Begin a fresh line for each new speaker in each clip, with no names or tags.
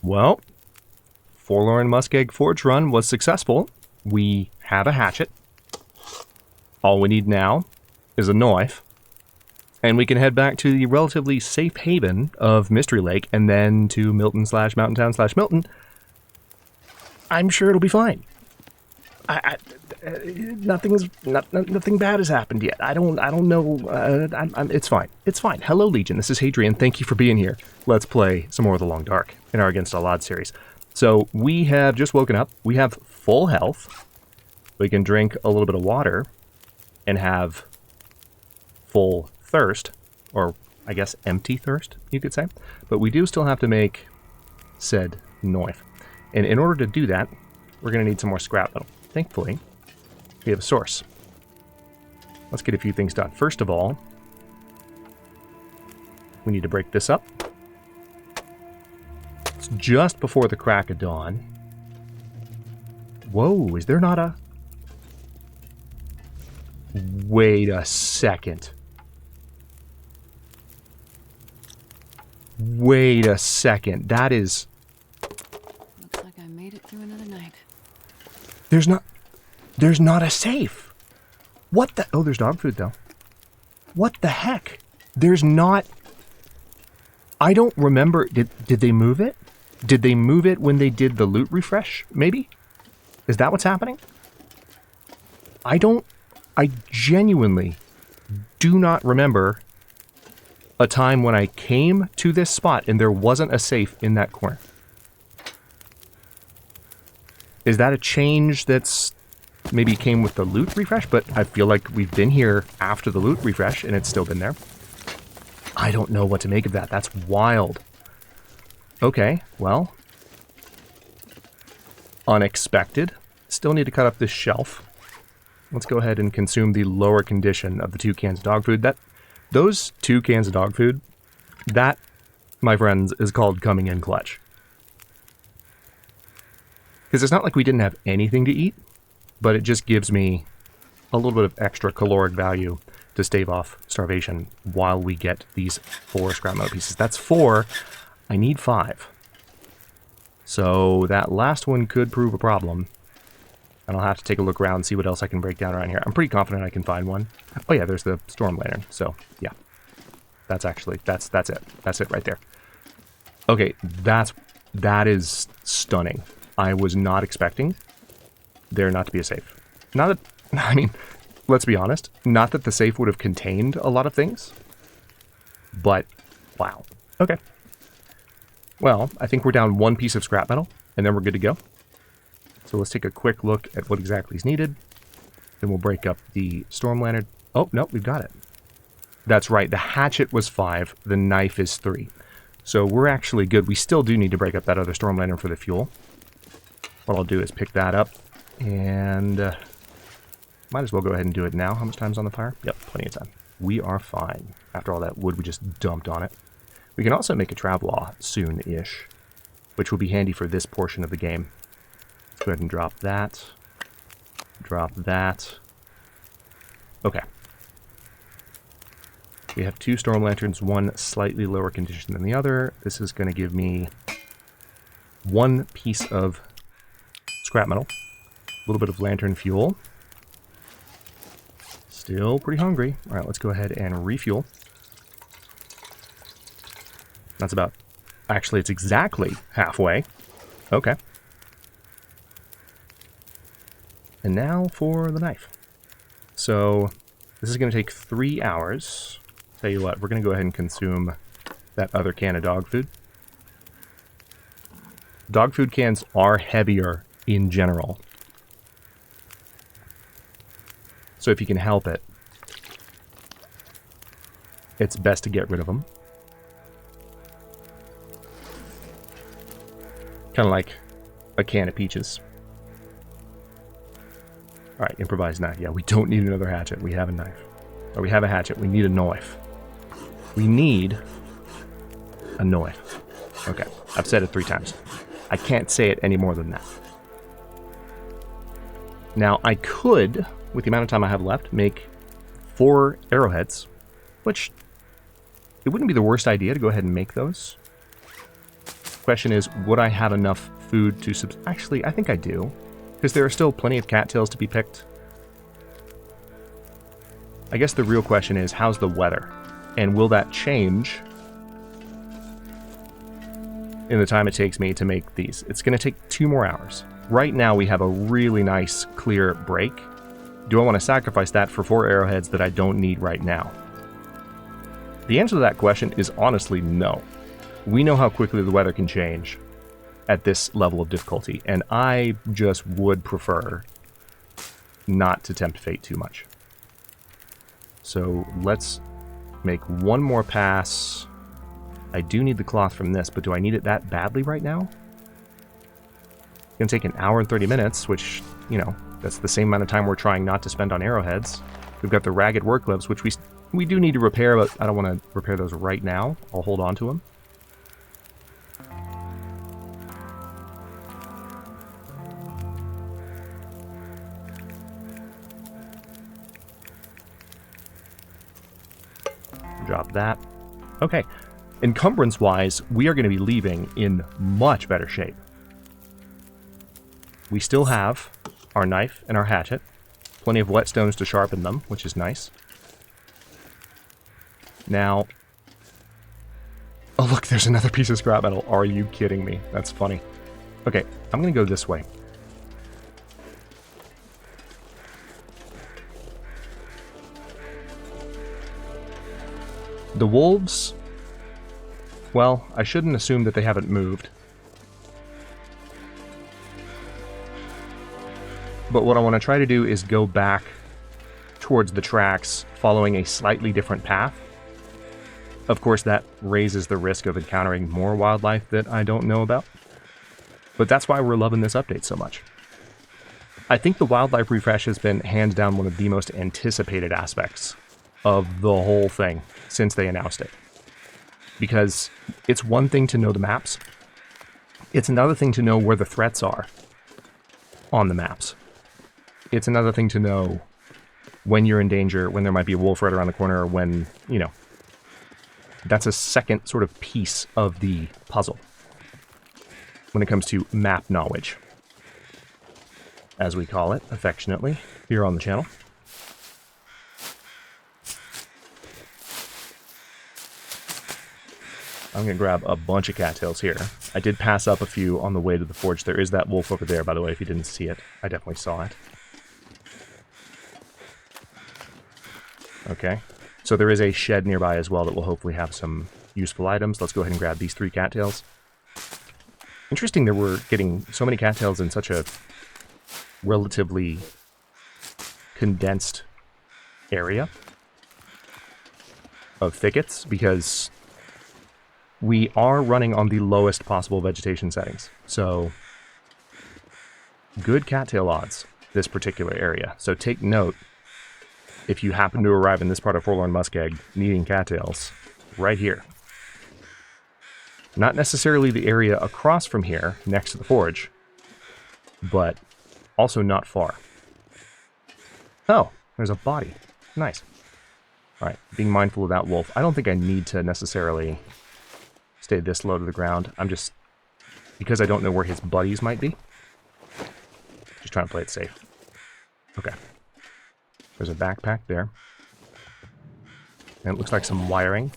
Well, Forlorn Muskeg Forge Run was successful. We have a hatchet. All we need now is a knife. And we can head back to the relatively safe haven of Mystery Lake and then to Milton/Mountain Town /Milton. I'm sure it'll be fine. Nothing bad has happened yet. I don't know. It's fine. It's fine. Hello, Legion. This is Hadrian. Thank you for being here. Let's play some more of The Long Dark in our Against All Odds series. So we have just woken up. We have full health. We can drink a little bit of water and have full thirst, or I guess empty thirst, you could say. But we do still have to make said knife. And in order to do that, we're going to need some more scrap metal. Thankfully, we have a source. Let's get a few things done. First of all, we need to break this up. It's just before the crack of dawn. Whoa, is there not a... Wait a second. Wait a second. That is...
Looks like I made it through another night.
There's not a safe. What the... Oh, there's dog food, though. What the heck? There's not... I don't remember... Did they move it? Did they move it when they did the loot refresh, maybe? Is that what's happening? I genuinely do not remember a time when I came to this spot and there wasn't a safe in that corner. Is that a change that's maybe came with the loot refresh? But I feel like we've been here after the loot refresh and it's still been there. I don't know what to make of that. That's wild. Okay, well. Unexpected. Still need to cut up this shelf. Let's go ahead and consume the lower condition of the 2 cans of dog food. Those 2 cans of dog food, that, my friends, is called coming in clutch. Because it's not like we didn't have anything to eat, but it just gives me a little bit of extra caloric value to stave off starvation while we get these 4 scrap metal pieces. That's 4. I need 5. So that last one could prove a problem. And I'll have to take a look around and see what else I can break down around here. I'm pretty confident I can find one. Oh yeah, there's the storm lantern. So yeah, that's it. That's it right there. Okay, that is stunning. I was not expecting there not to be a safe. Not that, I mean, let's be honest. Not that the safe would have contained a lot of things, but wow. Okay. Well, I think we're down 1 piece of scrap metal, and then we're good to go. So let's take a quick look at what exactly is needed. Then we'll break up the storm lantern. Oh, no, we've got it. That's right. The hatchet was 5. The knife is 3. So we're actually good. We still do need to break up that other storm lantern for the fuel. What I'll do is pick that up and might as well go ahead and do it now. How much time's on the fire? Yep, plenty of time. We are fine. After all that wood we just dumped on it. We can also make a traplaw soon-ish, which will be handy for this portion of the game. Let's go ahead and drop that. Drop that. Okay. We have 2 storm lanterns, one slightly lower condition than the other. This is going to give me 1 piece of scrap metal, a little bit of lantern fuel. Still pretty hungry. All right, let's go ahead and refuel. That's about... Actually, it's exactly halfway. Okay. And now for the knife. So, this is going to take 3 hours. Tell you what, we're going to go ahead and consume that other can of dog food. Dog food cans are heavier in general. So if you can help it, it's best to get rid of them. Kind of like a can of peaches. Alright, improvised knife. Yeah, we don't need another hatchet. We have a knife. Or we have a hatchet. We need a knife. We need a knife. Okay, I've said it 3 times. I can't say it any more than that. Now, I could, with the amount of time I have left, make 4 arrowheads, which it wouldn't be the worst idea to go ahead and make those. Question is, would I have enough food to actually, I think I do. Because there are still plenty of cattails to be picked. I guess the real question is, how's the weather? And will that change in the time it takes me to make these? It's going to take 2 more hours. Right now we have a really nice clear break. Do I want to sacrifice that for 4 arrowheads that I don't need right now? The answer to that question is honestly no. We know how quickly the weather can change at this level of difficulty, and I just would prefer not to tempt fate too much. So let's make one more pass. I do need the cloth from this, but do I need it that badly right now? It's going to take 1 hour and 30 minutes, which, you know, that's the same amount of time we're trying not to spend on arrowheads. We've got the ragged work gloves, which we do need to repair, but I don't want to repair those right now. I'll hold on to them. Drop that. Okay. Encumbrance-wise, we are going to be leaving in much better shape. We still have our knife and our hatchet. Plenty of whetstones to sharpen them, which is nice. Now... Oh, look, there's another piece of scrap metal. Are you kidding me? That's funny. Okay, I'm going to go this way. The wolves... Well, I shouldn't assume that they haven't moved. But what I want to try to do is go back towards the tracks, following a slightly different path. Of course, that raises the risk of encountering more wildlife that I don't know about. But that's why we're loving this update so much. I think the wildlife refresh has been hands down one of the most anticipated aspects of the whole thing since they announced it. Because it's one thing to know the maps. It's another thing to know where the threats are on the maps. It's another thing to know when you're in danger, when there might be a wolf right around the corner, or when, you know, that's a second sort of piece of the puzzle when it comes to map knowledge, as we call it affectionately here on the channel. I'm going to grab a bunch of cattails here. I did pass up a few on the way to the forge. There is that wolf over there, by the way, if you didn't see it. I definitely saw it. Okay. So there is a shed nearby as well that will hopefully have some useful items. Let's go ahead and grab these 3 cattails. Interesting that we're getting so many cattails in such a relatively condensed area of thickets, because we are running on the lowest possible vegetation settings. So, good cattail odds, this particular area. So take note, if you happen to arrive in this part of Forlorn Muskeg needing cattails, right here. Not necessarily the area across from here, next to the forge, but also not far. Oh, there's a body. Nice. Alright, being mindful of that wolf. I don't think I need to necessarily stay this low to the ground. I'm just, because I don't know where his buddies might be, just trying to play it safe. Okay. There's a backpack there. And it looks like some wiring.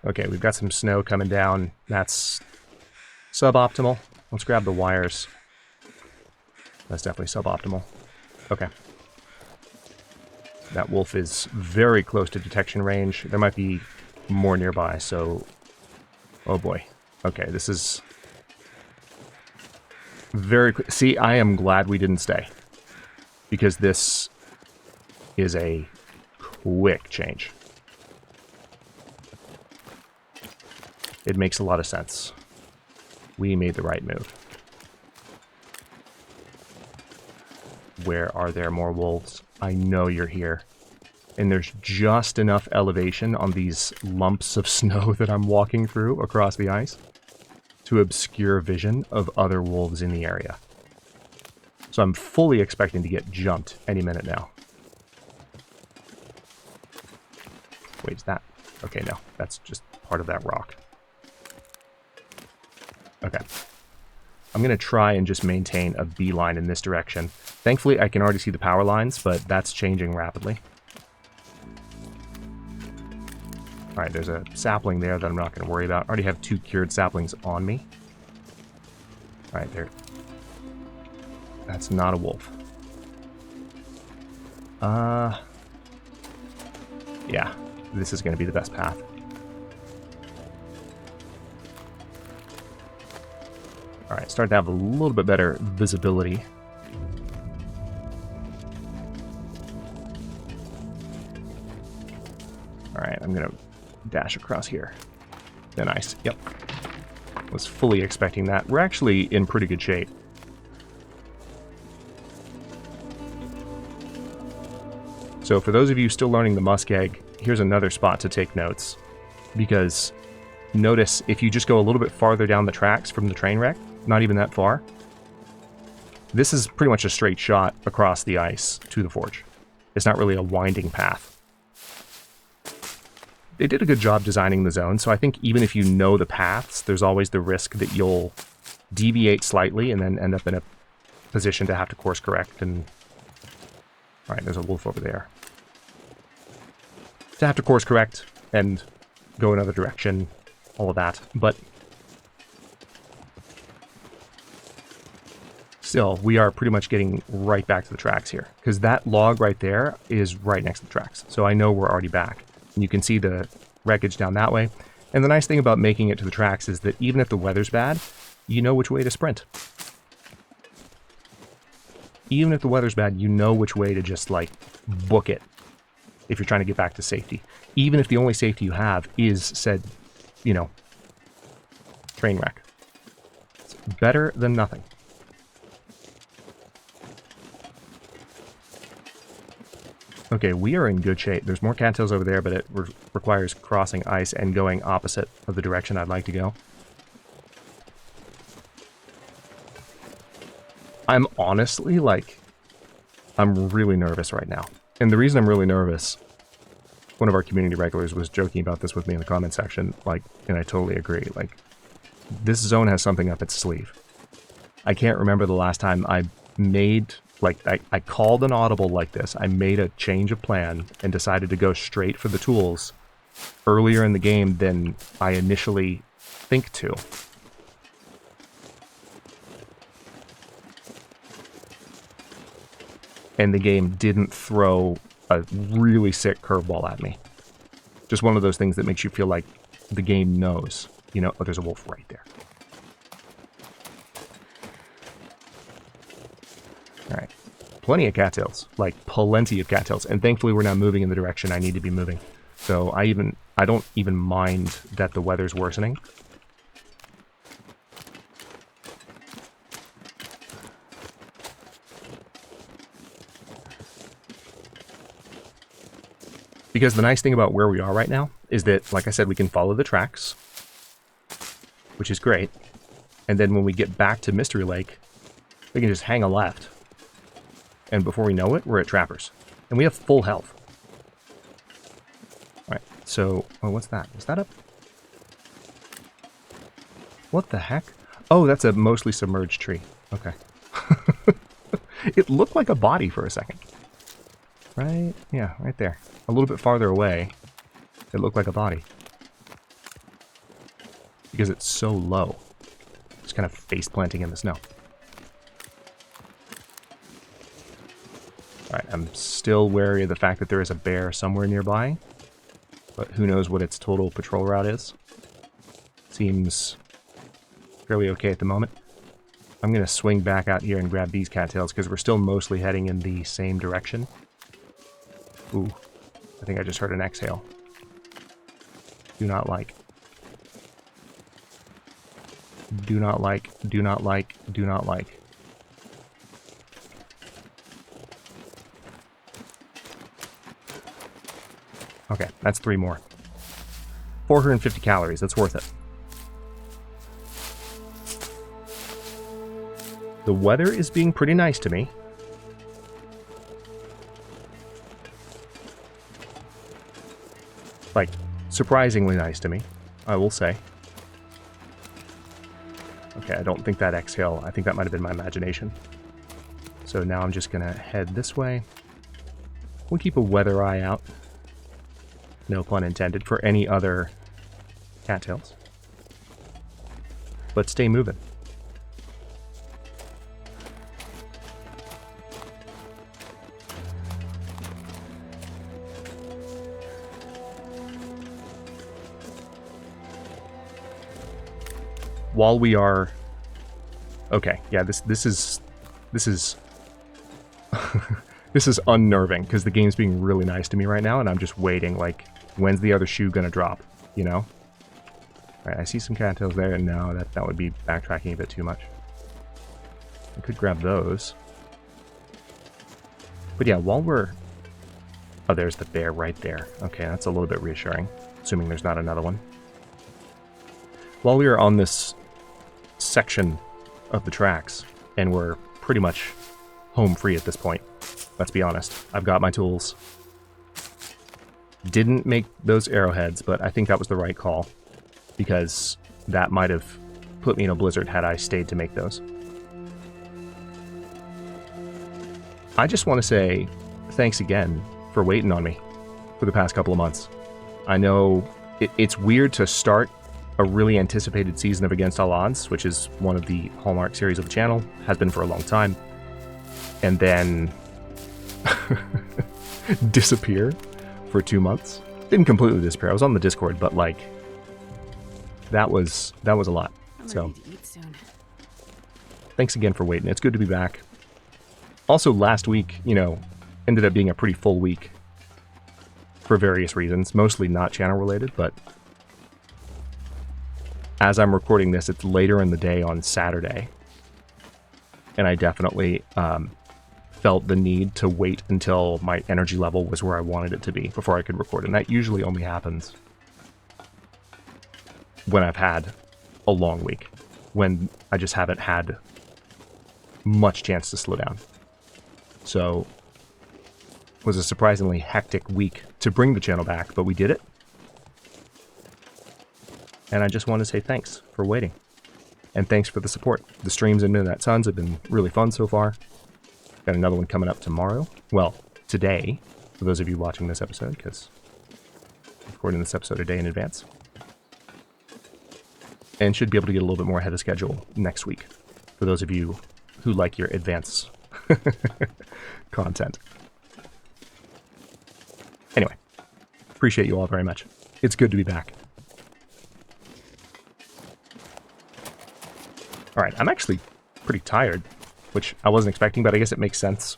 Okay, we've got some snow coming down. That's suboptimal. Let's grab the wires. That's definitely suboptimal. Okay. That wolf is very close to detection range. There might be more nearby, so... Oh boy. Okay, this is... very quick. See, I am glad we didn't stay, because this is a quick change. It makes a lot of sense. We made the right move. Where are there more wolves? I know you're here. And there's just enough elevation on these lumps of snow that I'm walking through across the ice to obscure vision of other wolves in the area. So I'm fully expecting to get jumped any minute now. Wait, is that Okay, no, that's just part of that rock. Okay. I'm going to try and just maintain a beeline in this direction. Thankfully, I can already see the power lines, but that's changing rapidly. Alright, there's a sapling there that I'm not going to worry about. I already have 2 cured saplings on me. Alright, there. That's not a wolf. Yeah, this is going to be the best path. Alright, start to have a little bit better visibility. Alright, I'm going to dash across here. Then nice. Yep. Was fully expecting that. We're actually in pretty good shape. So for those of you still learning the Muskeg, here's another spot to take notes. Because notice if you just go a little bit farther down the tracks from the train wreck, not even that far, this is pretty much a straight shot across the ice to the forge. It's not really a winding path. They did a good job designing the zone, so I think even if you know the paths, there's always the risk that you'll deviate slightly and then end up in a position to have to course correct. And alright, there's a wolf over there. To have to course correct and go another direction, all of that. But still, we are pretty much getting right back to the tracks here, because that log right there is right next to the tracks. So I know we're already back. And you can see the wreckage down that way. And the nice thing about making it to the tracks is that even if the weather's bad, you know which way to sprint. Even if the weather's bad, you know which way to just, like, book it if you're trying to get back to safety. Even if the only safety you have is said, you know, train wreck. It's better than nothing. Okay, we are in good shape. There's more cattails over there, but it requires crossing ice and going opposite of the direction I'd like to go. I'm honestly, like, I'm really nervous right now. And the reason I'm really nervous, one of our community regulars was joking about this with me in the comment section, like, and I totally agree. Like, this zone has something up its sleeve. I can't remember the last time I made... Like, I called an audible like this. I made a change of plan and decided to go straight for the tools earlier in the game than I initially think to. And the game didn't throw a really sick curveball at me. Just one of those things that makes you feel like the game knows. You know, oh, there's a wolf right there. Alright. Plenty of cattails. Like, plenty of cattails. And thankfully we're now moving in the direction I need to be moving. So I don't even mind that the weather's worsening. Because the nice thing about where we are right now is that, like I said, we can follow the tracks, which is great. And then when we get back to Mystery Lake, we can just hang a left. And before we know it, we're at Trappers. And we have full health. Alright, so... Oh, what's that? Is that a... What the heck? Oh, that's a mostly submerged tree. Okay. It looked like a body for a second. Right? Yeah, right there. A little bit farther away, it looked like a body. Because it's so low. Just kind of face planting in the snow. Alright, I'm still wary of the fact that there is a bear somewhere nearby. But who knows what its total patrol route is. Seems fairly okay at the moment. I'm going to swing back out here and grab these cattails because we're still mostly heading in the same direction. Ooh, I think I just heard an exhale. Do not like. Do not like, do not like, do not like. Okay, that's 3 more. 450 calories, that's worth it. The weather is being pretty nice to me. Like, surprisingly nice to me, I will say. Okay, I don't think that exhale, I think that might have been my imagination. So now I'm just gonna head this way. We'll keep a weather eye out, no pun intended, for any other cattails. But stay moving. While we are... Okay, yeah, this is this is unnerving, because the game's being really nice to me right now, and I'm just waiting, like, when's the other shoe gonna drop, you know? Alright, I see some cattails there, and no, that would be backtracking a bit too much. I could grab those. But yeah, while we're... Oh, there's the bear right there. Okay, that's a little bit reassuring, assuming there's not another one. While we are on this section of the tracks, and we're pretty much home free at this point, let's be honest. I've got my tools. Didn't make those arrowheads, but I think that was the right call, because that might have put me in a blizzard had I stayed to make those. I just want to say thanks again for waiting on me for the past couple of months. I know it's weird to start a really anticipated season of Against All Odds, which is one of the hallmark series of the channel, has been for a long time, and then disappear for 2 months. Didn't completely disappear. I was on the Discord, but like that was a lot. So thanks again for waiting. It's good to be back. Also, last week, you know, ended up being a pretty full week for various reasons, mostly not channel related, but as I'm recording this, it's later in the day on Saturday, and I definitely felt the need to wait until my energy level was where I wanted it to be before I could record, and that usually only happens when I've had a long week, when I just haven't had much chance to slow down. So it was a surprisingly hectic week to bring the channel back, but we did it. And I just want to say thanks for waiting. And thanks for the support. The streams in Midnight Suns have been really fun so far. Got another one coming up tomorrow. Well, today, for those of you watching this episode, because I'm recording this episode a day in advance. And should be able to get a little bit more ahead of schedule next week, for those of you who like your advance content. Anyway, appreciate you all very much. It's good to be back. Alright, I'm actually pretty tired, which I wasn't expecting, but I guess it makes sense.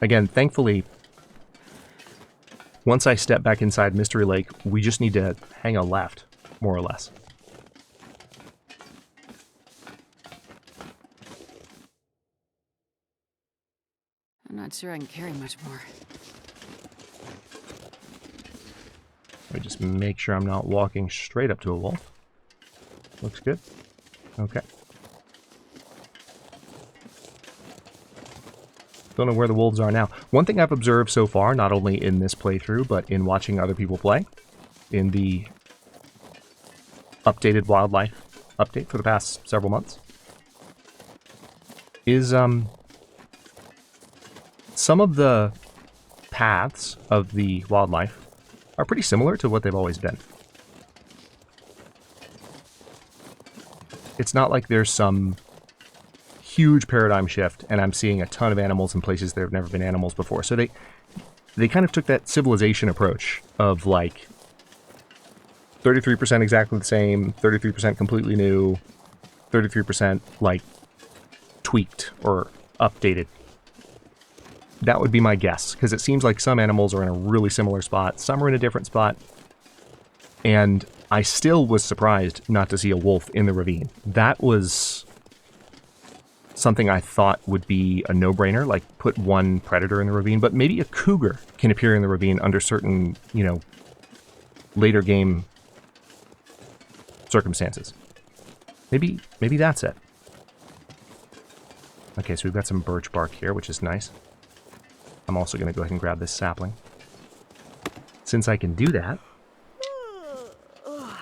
Again, thankfully, once I step back inside Mystery Lake, we just need to hang a left, more or less.
I'm not sure I can carry much more.
Let me just make sure I'm not walking straight up to a wolf. Looks good. Okay. Don't know where the wolves are now. One thing I've observed so far, not only in this playthrough, but in watching other people play, in the updated wildlife update for the past several months, is some of the paths of the wildlife are pretty similar to what they've always been. It's not like there's some huge paradigm shift and I'm seeing a ton of animals in places there have never been animals before. So they kind of took that civilization approach of like 33% exactly the same, 33% completely new, 33% like tweaked or updated. That would be my guess, because it seems like some animals are in a really similar spot, some are in a different spot, and I still was surprised not to see a wolf in the ravine. That was something I thought would be a no-brainer, like put one predator in the ravine, but maybe a cougar can appear in the ravine under certain, you know, later game circumstances. Maybe that's it. Okay, so we've got some birch bark here, which is nice. I'm also going to go ahead and grab this sapling. since I can do that,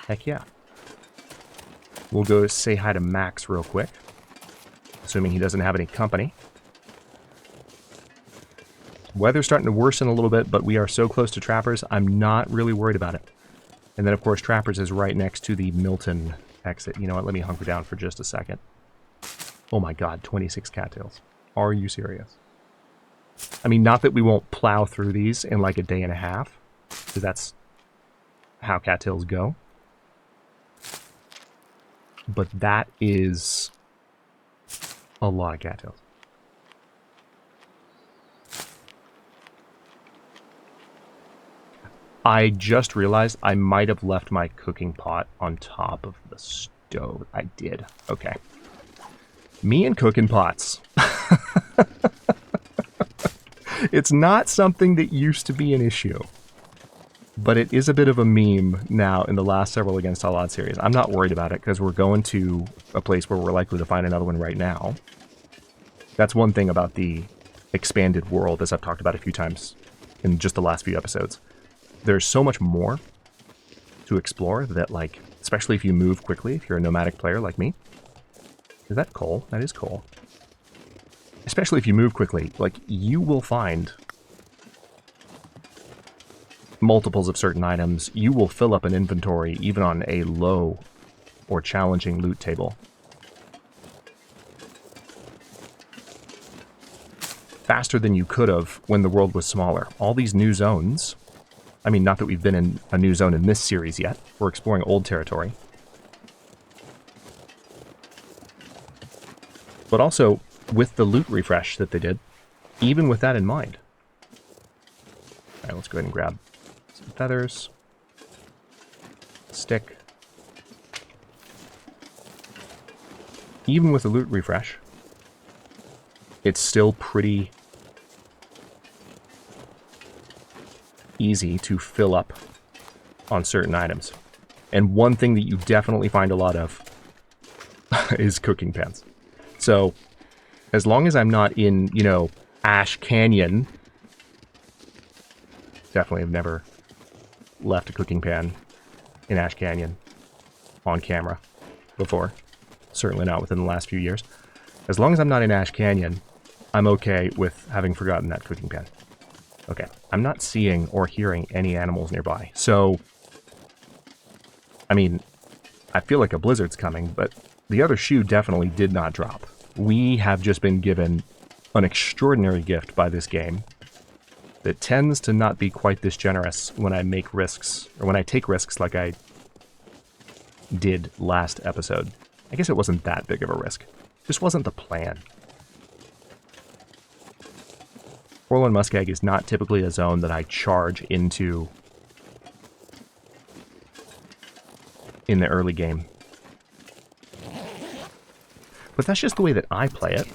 heck yeah. We'll go say hi to Max real quick, assuming he doesn't have any company. Weather's starting to worsen a little bit, but we are so close to Trappers, I'm not really worried about it. And then, of course, Trappers is right next to the Milton exit. You know what? Let me hunker down for just a second. Oh my god, 26 cattails. Are you serious? I mean, not that we won't plow through these in like a day and a half, because that's how cattails go. But that is a lot of cattails. I just realized I might have left my cooking pot on top of the stove. I did. Okay. Me and cooking pots. It's not something that used to be an issue, but it is a bit of a meme now in the last several Against All Odds series. I'm not worried about it because we're going to a place where we're likely to find another one right now. That's one thing about the expanded world, as I've talked about a few times in just the last few episodes. There's so much more to explore that, like, especially if you move quickly, if you're a nomadic player like me. Is that coal? That is coal. Especially if you move quickly, like, you will find multiples of certain items. You will fill up an inventory even on a low or challenging loot table faster than you could have when the world was smaller. All these new zones, I mean, not that we've been in a new zone in this series yet. We're exploring old territory. But also, with the loot refresh that they did, even with that in mind. Alright, let's go ahead and grab some feathers. Stick. Even with the loot refresh, it's still pretty easy to fill up on certain items. And one thing that you definitely find a lot of is cooking pans. So, as long as I'm not in, you know, Ash Canyon, definitely have never left a cooking pan in Ash Canyon on camera before. Certainly not within the last few years. As long as I'm not in Ash Canyon, I'm okay with having forgotten that cooking pan. Okay, I'm not seeing or hearing any animals nearby. So, I mean, I feel like a blizzard's coming, but the other shoe definitely did not drop. We have just been given an extraordinary gift by this game that tends to not be quite this generous when I make risks, or when I take risks like I did last episode. I guess it wasn't that big of a risk. Just wasn't the plan. Forlorn Muskeg is not typically a zone that I charge into in the early game. But that's just the way that I play it.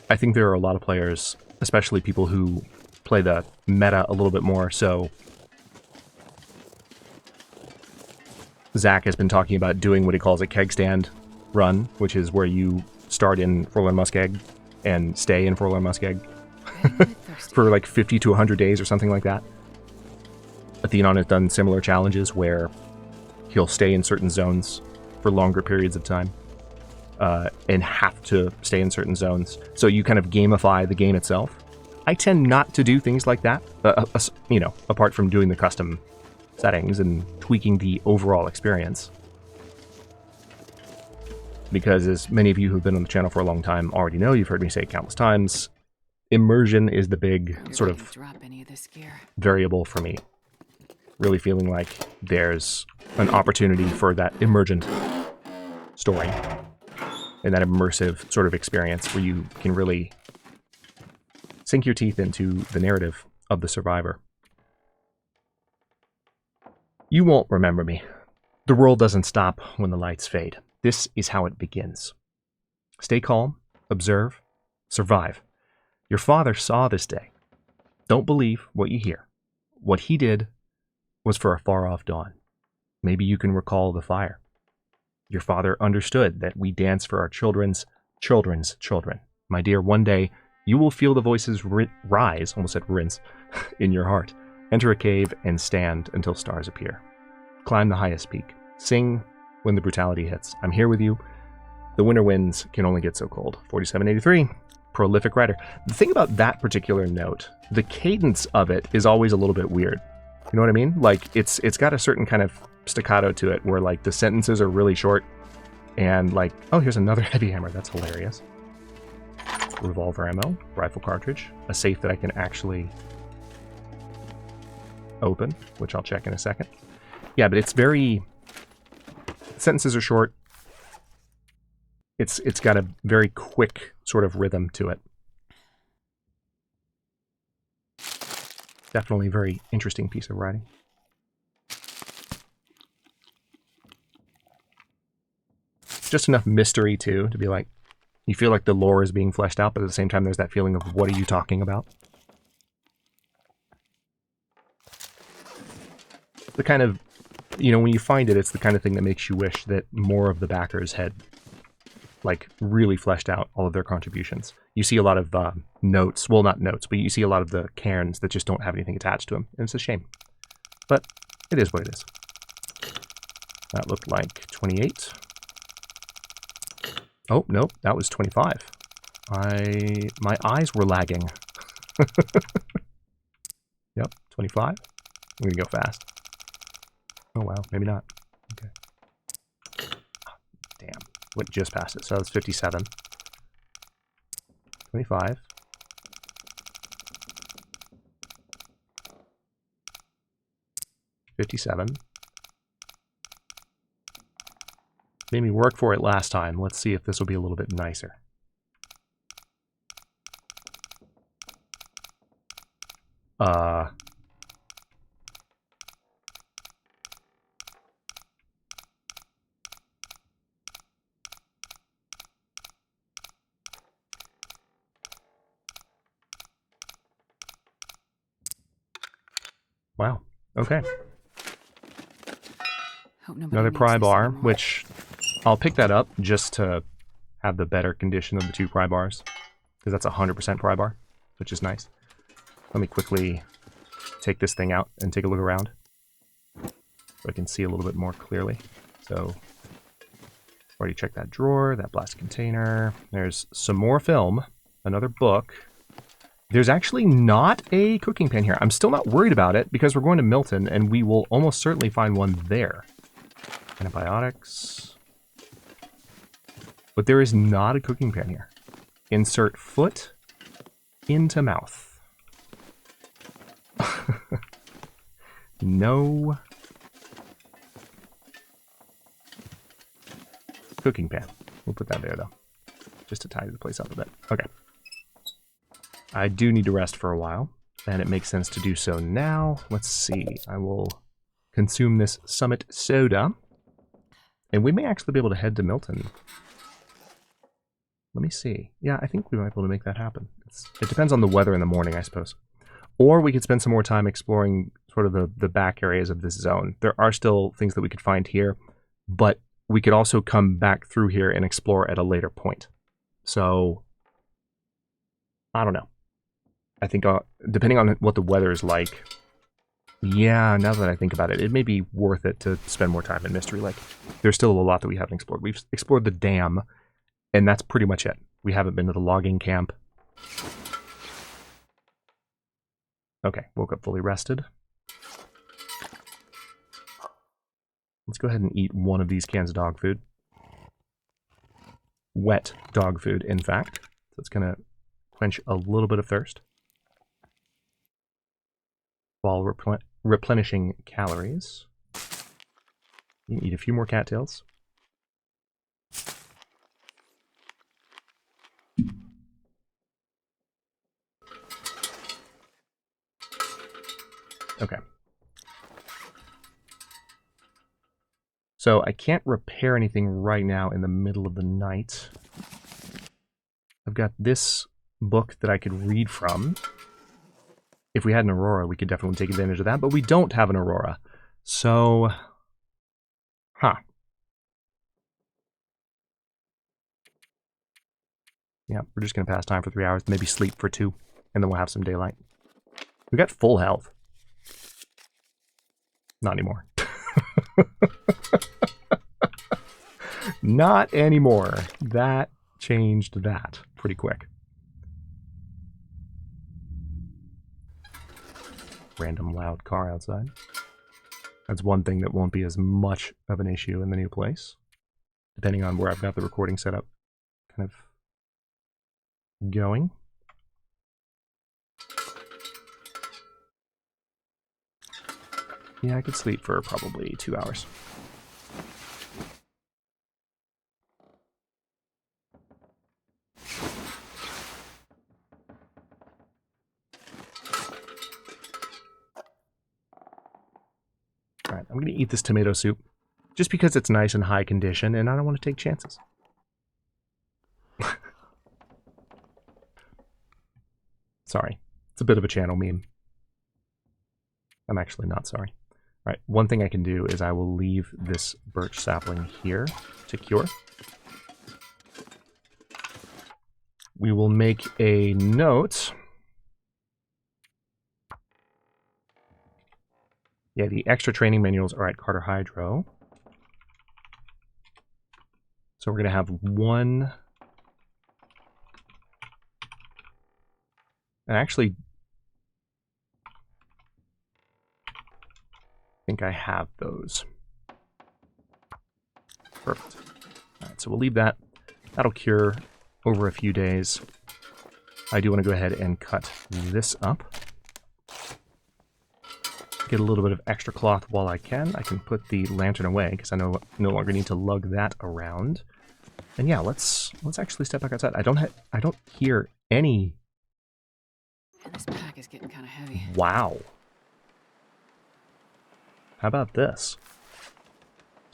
I think there are a lot of players, especially people who play the meta a little bit more, so Zach has been talking about doing what he calls a keg stand run, which is where you start in Forlorn Muskeg and stay in Forlorn Muskeg for like 50 to 100 days or something like that. Athenon has done similar challenges where he'll stay in certain zones for longer periods of time and have to stay in certain zones. So you kind of gamify the game itself. I tend not to do things like that, you know, apart from doing the custom settings and tweaking the overall experience. Because as many of you who've been on the channel for a long time already know, you've heard me say it countless times, immersion is the big sort of variable for me. Really feeling like there's an opportunity for that emergent story and that immersive sort of experience where you can really sink your teeth into the narrative of the survivor. You won't remember me. The world doesn't stop when the lights fade. This is how it begins. Stay calm, observe, survive. Your father saw this day. Don't believe what you hear. What he did was for a far-off dawn. Maybe you can recall the fire. Your father understood that we dance for our children's children's children. My dear, one day You will feel the voices rise, almost said rinse, in your heart. Enter a cave and stand until stars appear. Climb the highest peak. Sing when the brutality hits. I'm here with you. The winter winds can only get so cold. 4783. Prolific writer. The thing about that particular note, the cadence of it is always a little bit weird. You know what I mean? Like, it's got a certain kind of staccato to it where, like, the sentences are really short and, like, oh, here's another heavy hammer. That's hilarious. Revolver ammo, rifle cartridge, a safe that I can actually open, which I'll check in a second. Yeah, but it's very... sentences are short. It's got a very quick sort of rhythm to it. Definitely a very interesting piece of writing. Just enough mystery, too, to be like, you feel like the lore is being fleshed out, but at the same time there's that feeling of, what are you talking about? The kind of, you know, when you find it, it's the kind of thing that makes you wish that more of the backers had, like, really fleshed out all of their contributions. You see a lot of notes, well, not notes, but you see a lot of the cairns that just don't have anything attached to them, and it's a shame. But it is what it is. That looked like 28. Oh, nope, that was 25. My eyes were lagging. Yep, 25. I'm gonna go fast. Oh wow, maybe not. Okay. Damn. What just passed it? So that's 57. 25. 57. Made me work for it last time. Let's see if this will be a little bit nicer. Wow. Okay. Another pry bar, which I'll pick that up just to have the better condition of the two pry bars, because that's 100% pry bar, which is nice. Let me quickly take this thing out and take a look around so I can see a little bit more clearly. So, already checked that drawer, that blast container. There's some more film, another book. There's actually not a cooking pan here. I'm still not worried about it because we're going to Milton and we will almost certainly find one there. Antibiotics. But there is not a cooking pan here. Insert foot into mouth. No cooking pan. We'll put that there though, just to tidy the place up a bit. Okay. I do need to rest for a while, and it makes sense to do so now. Let's see. I will consume this Summit soda, and we may actually be able to head to Milton. Let me see. Yeah, I think we might be able to make that happen. It depends on the weather in the morning, I suppose. Or we could spend some more time exploring sort of the back areas of this zone. There are still things that we could find here, but we could also come back through here and explore at a later point. So, I don't know. I think depending on what the weather is like, yeah, now that I think about it, it may be worth it to spend more time in Mystery Lake. There's still a lot that we haven't explored. We've explored the dam, and that's pretty much it. We haven't been to the logging camp. Okay, woke up fully rested. Let's go ahead and eat one of these cans of dog food. Wet dog food, in fact. So it's going to quench a little bit of thirst, while replenishing calories. You can eat a few more cattails. Okay. So I can't repair anything right now in the middle of the night. I've got this book that I could read from. If we had an Aurora, we could definitely take advantage of that, but we don't have an Aurora. So, huh. Yeah, we're just going to pass time for 3 hours, maybe sleep for 2, and then we'll have some daylight. We got full health. Not anymore. Not anymore. That changed that pretty quick. Random loud car outside. That's one thing that won't be as much of an issue in the new place, depending on where I've got the recording set up kind of going. Yeah, I could sleep for probably 2 hours. Alright, I'm going to eat this tomato soup just because it's nice and high condition and I don't want to take chances. Sorry. It's a bit of a channel meme. I'm actually not sorry. Alright, one thing I can do is I will leave this birch sapling here to cure. We will make a note. Yeah, the extra training manuals are at Carter Hydro. So we're going to have one. And actually, I think I have those. Perfect. All right, so we'll leave that. That'll cure over a few days. I do want to go ahead and cut this up. Get a little bit of extra cloth while I can. I can put the lantern away because I no longer need to lug that around. And yeah, let's actually step back outside. I don't hear any.
And this pack is getting kind of heavy.
Wow. How about this?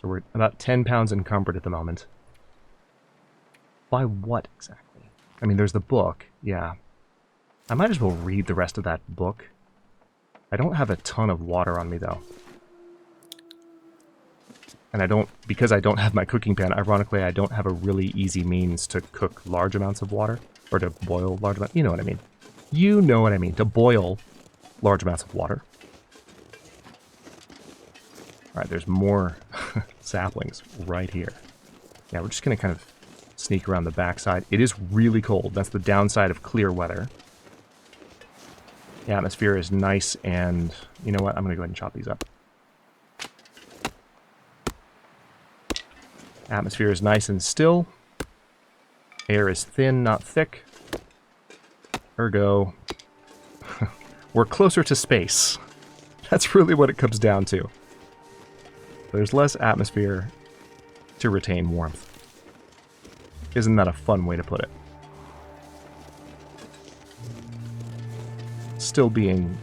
So we're about 10 pounds encumbered at the moment. By what exactly? I mean, there's the book. Yeah. I might as well read the rest of that book. I don't have a ton of water on me, though. And because I don't have my cooking pan, ironically, I don't have a really easy means to cook large amounts of water. Or to boil large amounts. You know what I mean. You know what I mean. To boil large amounts of water. Alright, there's more saplings right here. Yeah, we're just going to kind of sneak around the backside. It is really cold. That's the downside of clear weather. The atmosphere is nice, and you know what? I'm going to go ahead and chop these up. Atmosphere is nice and still. Air is thin, not thick. Ergo, we're closer to space. That's really what it comes down to. There's less atmosphere to retain warmth. Isn't that a fun way to put it? Still being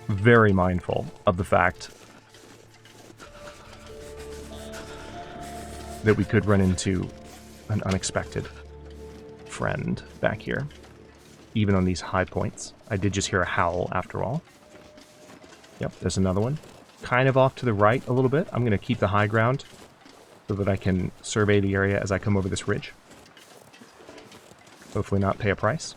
very mindful of the fact that we could run into an unexpected friend back here, even on these high points. I did just hear a howl after all. Yep, there's another one. Kind of off to the right a little bit. I'm going to keep the high ground so that I can survey the area as I come over this ridge. Hopefully not pay a price.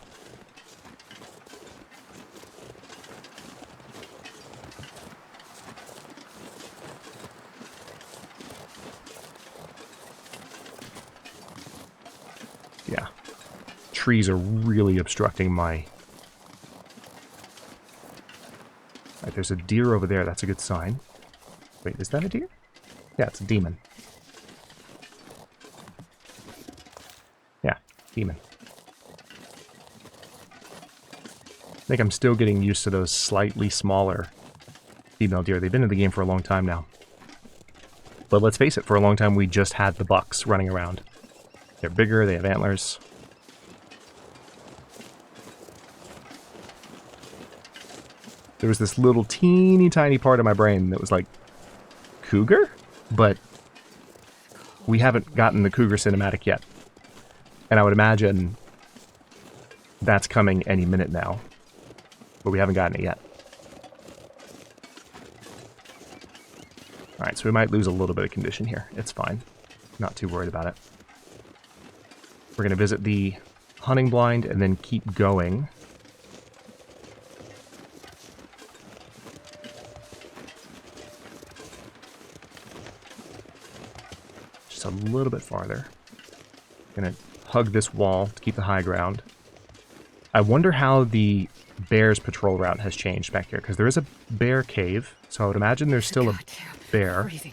Yeah. Trees are really obstructing my... Right, there's a deer over there. That's a good sign. Wait, is that a deer? Yeah, it's a demon. Yeah, demon. I think I'm still getting used to those slightly smaller female deer. They've been in the game for a long time now. But let's face it, for a long time we just had the bucks running around. They're bigger, they have antlers. There was this little teeny tiny part of my brain that was like, cougar? But we haven't gotten the cougar cinematic yet. And I would imagine that's coming any minute now. But we haven't gotten it yet. Alright, so we might lose a little bit of condition here. It's fine. Not too worried about it. We're going to visit the hunting blind and then keep going. Just a little bit farther. Gonna hug this wall to keep the high ground. I wonder how the bear's patrol route has changed back here, because there is a bear cave, so I would imagine there's still a bear.
Freezing.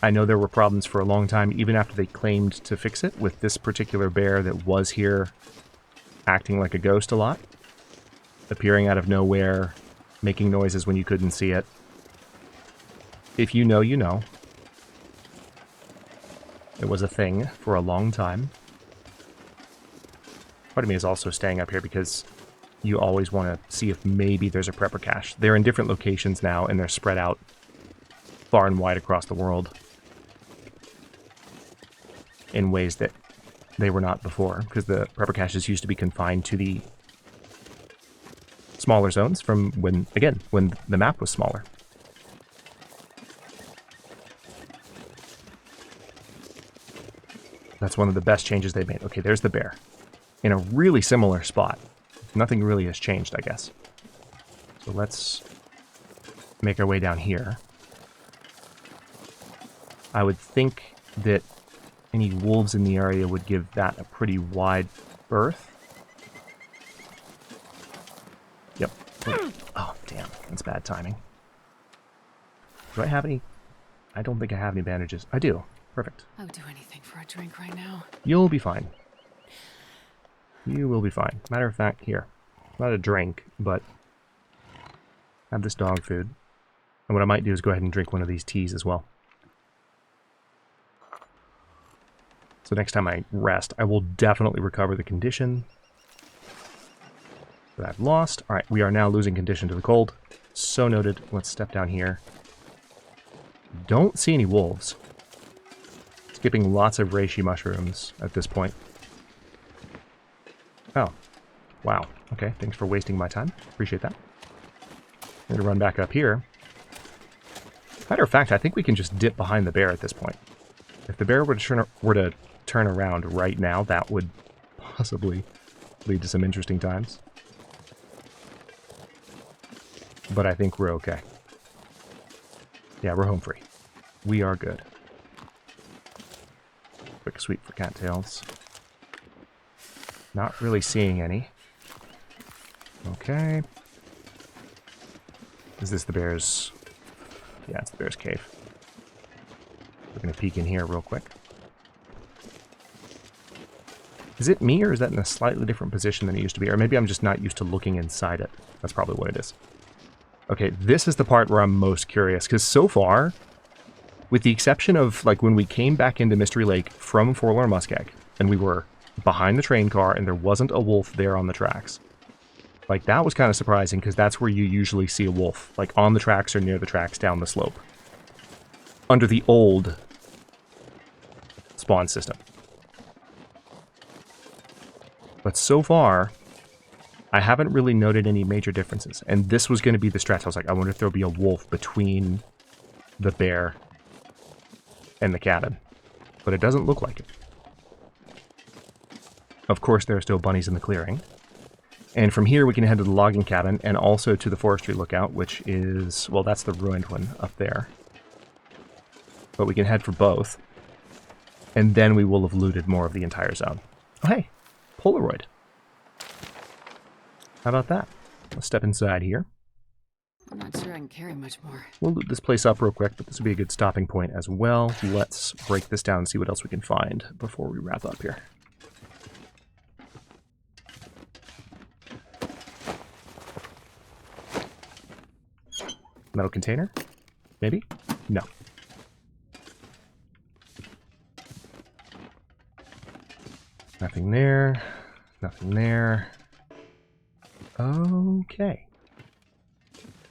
I know there were problems for a long time, even after they claimed to fix it, with this particular bear that was here acting like a ghost a lot. Appearing out of nowhere, making noises when you couldn't see it. If you know, you know. It was a thing for a long time. Part of me is also staying up here because you always want to see if maybe there's a prepper cache. They're in different locations now, and they're spread out far and wide across the world in ways that they were not before, because the prepper caches used to be confined to the smaller zones from when, again, when the map was smaller. That's one of the best changes they've made. Okay, there's the bear. In a really similar spot. Nothing really has changed, I guess. So let's make our way down here. I would think that any wolves in the area would give that a pretty wide berth. Yep. Oh, damn. That's bad timing. Do I have any? I don't think I have any bandages. I do. Perfect.
I would do anything for a drink right now.
You'll be fine. You will be fine. Matter of fact, here. Not a drink, but have this dog food. And what I might do is go ahead and drink one of these teas as well. So next time I rest, I will definitely recover the condition that I've lost. Alright, we are now losing condition to the cold. So noted. Let's step down here. Don't see any wolves. Skipping lots of reishi mushrooms at this point. Oh. Wow. Okay, thanks for wasting my time. Appreciate that. I'm going to run back up here. Matter of fact, I think we can just dip behind the bear at this point. If the bear were to turn around right now, that would possibly lead to some interesting times. But I think we're okay. Yeah, we're home free. We are good. Quick sweep for cattails. Not really seeing any. Okay. Is this the bear's? Yeah, it's the bear's cave. We're going to peek in here real quick. Is it me, or is that in a slightly different position than it used to be? Or maybe I'm just not used to looking inside it. That's probably what it is. Okay, this is the part where I'm most curious, because so far, with the exception of like when we came back into Mystery Lake from Forlorn Muskeg, and we were behind the train car and there wasn't a wolf there on the tracks. Like, that was kind of surprising, because that's where you usually see a wolf, like on the tracks or near the tracks down the slope. Under the old spawn system. But so far, I haven't really noted any major differences. And this was going to be the stretch. I was like, I wonder if there'll be a wolf between the bear and the cabin. But it doesn't look like it. Of course, there are still bunnies in the clearing. And from here, we can head to the logging cabin and also to the forestry lookout, which is, well, that's the ruined one up there. But we can head for both. And then we will have looted more of the entire zone. Oh, hey, Polaroid. How about that? Let's step inside here.
I'm not sure I can carry much more.
We'll loot this place up real quick, but this will be a good stopping point as well. Let's break this down and see what else we can find before we wrap up here. Metal container? Maybe? No. Nothing there. Nothing there. Okay.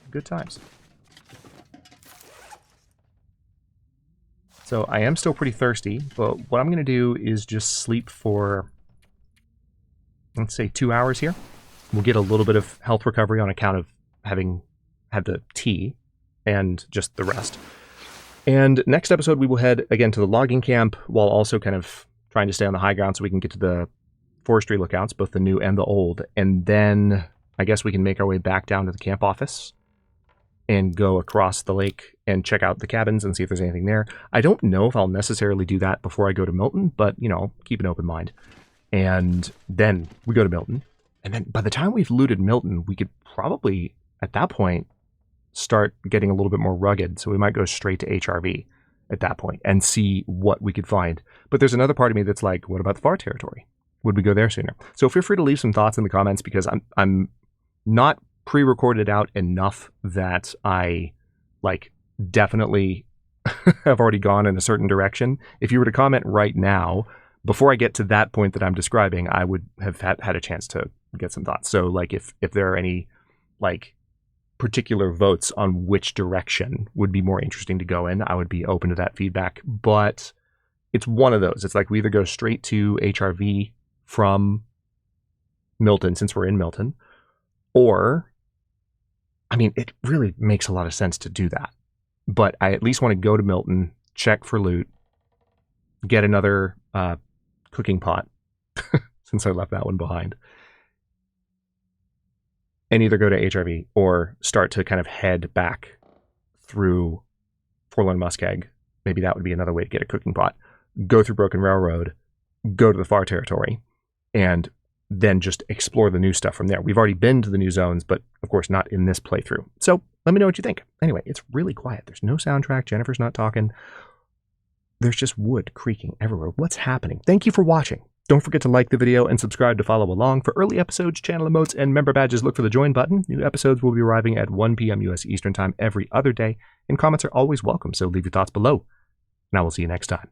Good times. So I am still pretty thirsty, but what I'm going to do is just sleep for, let's say, 2 hours here. We'll get a little bit of health recovery on account of having had the tea and just the rest. And next episode, we will head again to the logging camp while also kind of trying to stay on the high ground so we can get to the forestry lookouts, both the new and the old. And then I guess we can make our way back down to the camp office and go across the lake and check out the cabins and see if there's anything there. I don't know if I'll necessarily do that before I go to Milton, but, you know, keep an open mind. And then we go to Milton. And then by the time we've looted Milton, we could probably, at that point, start getting a little bit more rugged. So we might go straight to HRV at that point and see what we could find. But there's another part of me that's like, what about the far territory? Would we go there sooner? So feel free to leave some thoughts in the comments, because I'm not pre-recorded out enough that I like definitely have already gone in a certain direction. If you were to comment right now, before I get to that point that I'm describing, I would have had a chance to get some thoughts. So like if there are any like particular votes on which direction would be more interesting to go in, I would be open to that feedback. But it's one of those. It's like we either go straight to HRV from Milton, since we're in Milton, or, I mean, it really makes a lot of sense to do that. But I at least want to go to Milton, check for loot, get another cooking pot, since I left that one behind, and either go to HRV or start to kind of head back through Forlorn Muskeg. Maybe that would be another way to get a cooking pot. Go through Broken Railroad, go to the far territory, and then just explore the new stuff from there. We've already been to the new zones, but of course not in this playthrough. So let me know what you think. Anyway, it's really quiet. There's no soundtrack. Jennifer's not talking. There's just wood creaking everywhere. What's happening? Thank you for watching. Don't forget to like the video and subscribe to follow along. For early episodes, channel emotes, and member badges, look for the join button. New episodes will be arriving at 1 p.m. U.S. Eastern Time every other day, and comments are always welcome, so leave your thoughts below. And I will see you next time.